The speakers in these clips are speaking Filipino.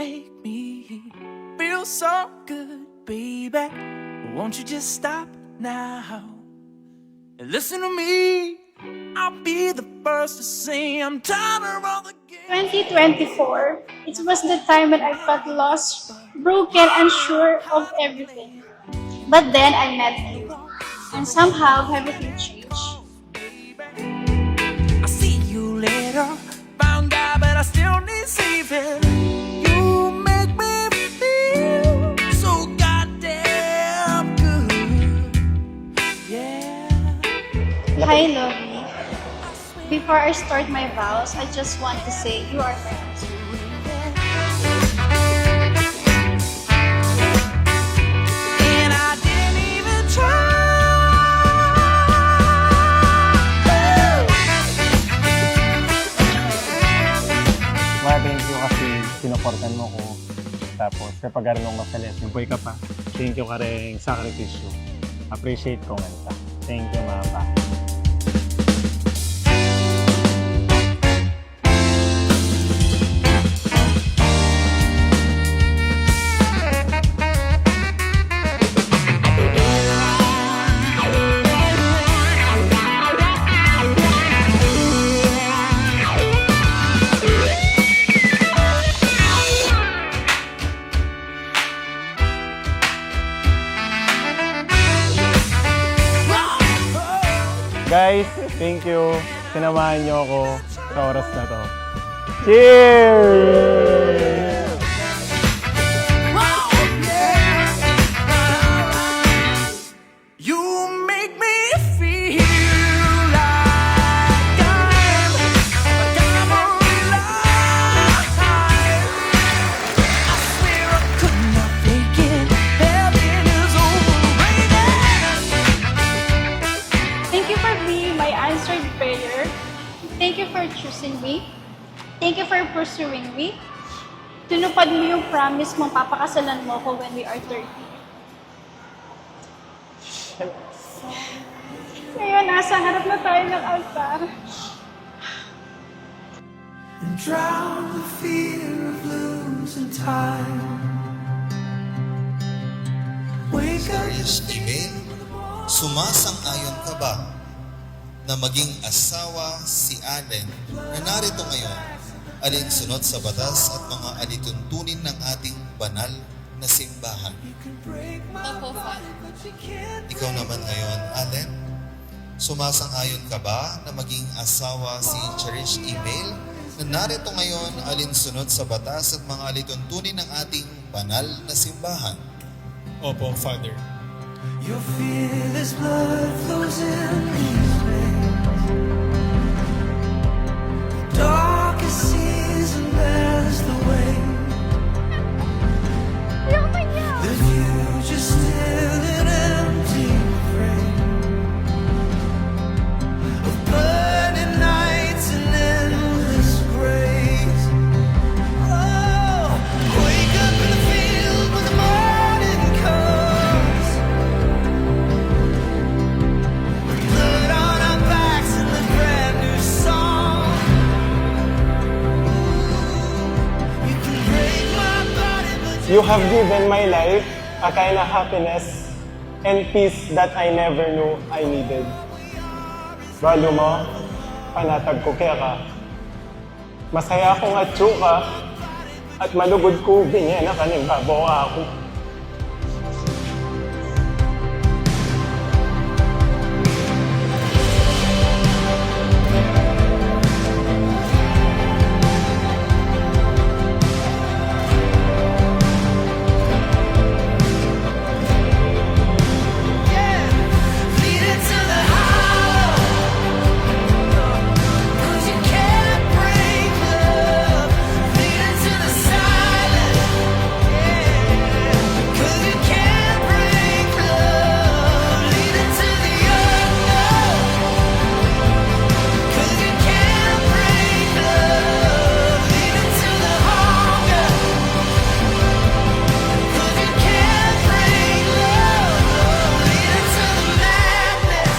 make me feel so good, baby. Won't you just stop now and listen to me? I'll be the first to say I'm tired of all the games. 2024, it was the time when I felt lost, broken, unsure of everything. But then I met you, and somehow everything changed. I'll see you later. Found out, but I still need saving. You make me feel so goddamn good. Yeah. Hi, Lovey. Before I start my vows, I just want to say you are my answer. And I didn't even try. Thank you kasi sinuportan mo ko. Tapos kapag aral mo masalit, nabuhay ka pa. Thank you ka rin sakripisyo. Appreciate ko nga. Thank you, mama. Guys, thank you. Sinamahan niyo ako sa oras na to. Cheers! You make me feel like I'm alive. I swear I could not fake it. Heaven is overrated. Thank you for being my answered prayer. Thank you for choosing me. Thank you for pursuing me. Tinupad mo yung promise mong papakasalan mo ko when we are 30. Ngayon, nasa harap na tayo ng altar. And drown the fear of losing time. Wake up. Serious email, sumasang-ayon ka ba na maging asawa si Allen na narito ngayon alinsunod sa batas at mga alituntunin ng ating banal na simbahan? Opo, Father. Ikaw naman ngayon, Allen, sumasang-ayon ka ba na maging asawa si Cherish Email na narito ngayon alinsunod sa batas at mga alituntunin ng ating banal na simbahan? Opo, Father. Your fearless blood flows in these veins. Darkest season bears the way. The future's still an empty frame of burning nights and endless grays. Oh, wake up in the field when the morning comes. Blood on our backs and the brand new song. You can break my body, but You have given my life a kind of happiness and peace that I never knew I needed. Balo mo, panatag ko kaya ka. Masaya akong atso ka at malugod ko binyan na kaning babawa ako. lead it to the hollow. 'Cause you can't break love. Lead it to the silence. Yeah. 'Cause you can't break love. Lead it to the unknown. 'Cause you can't break love. Lead it to the hunger. 'Cause you can't break love. Lead it to the madness.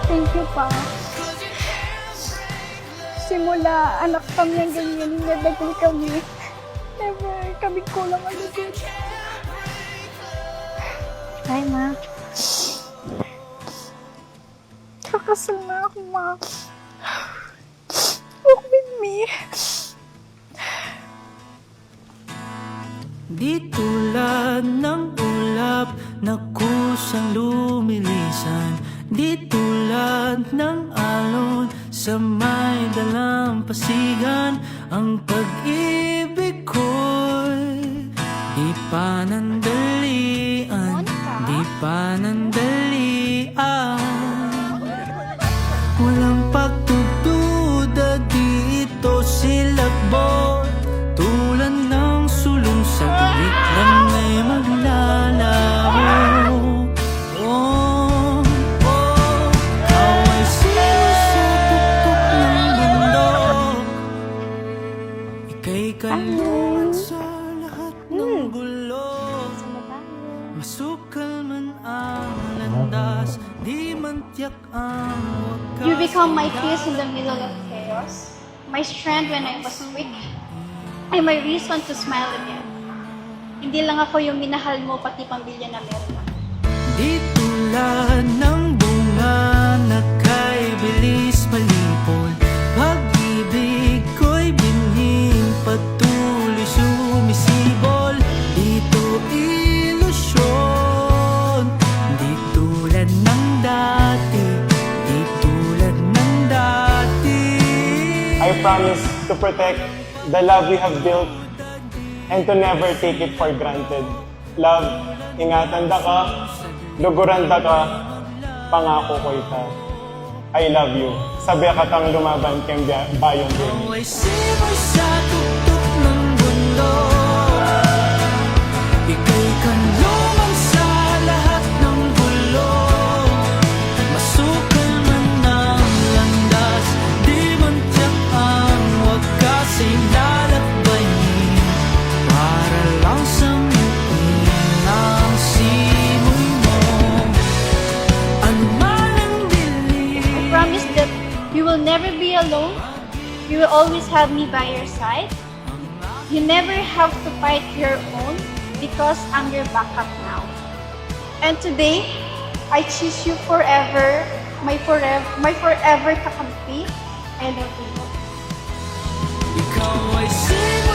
Thank you, Pa. 'Cause you can't break love. Simula anak kami hanggang ngayon, nadagli kami. Never kami kulang alugod. Hi, Ma. Kakasal na ako, Ma. Walk with me. Di tulad ng ulap na kusang lumilisan. Di tulad ng alon sa may dalampasigan. Ang pag-ibig ko'y di panandalian, di panandalian. Walang pagdududa dito silakbo, tulad ng sulong sa biglang may maglalaho. Oh, oh, away sinusutok ng bundok. Ika'y kalungan sa lahat ng bulok. Masukal man ang landas, di man tiyak ang wakas. You become my peace in the middle of chaos, my strength when I was weak, and my reason to smile again. Hindi lang ako yung minahal mo, pati pamilya na meron ako. Di tulad ng bunga na kay bilis malipol. Pag-ibig ko'y binhing patuloy sumisibol. Dito ilusyon, di tulad ng dati, di tulad ng dati. I promise to protect the love we have built and to never take it for granted. Love, ingatan da ka, luguran da ka, pangako ko ita. I love you. Sabi katang lumaban kang bayong din. Away simoy sa tuktok ng bundok. Ika'y kanlungan sa lahat ng bulok. Masukal man ang landas, di man tiyak ang wakas ay lalakbayin. Para lang samuin ang simoy mo. Ano man ang dilim. I promise that you will never be alone. You will always have me by your side. You never have to fight your own because I'm your backup now. And today, I choose you forever, my forever kakampi. I love you. Ikaw ay sino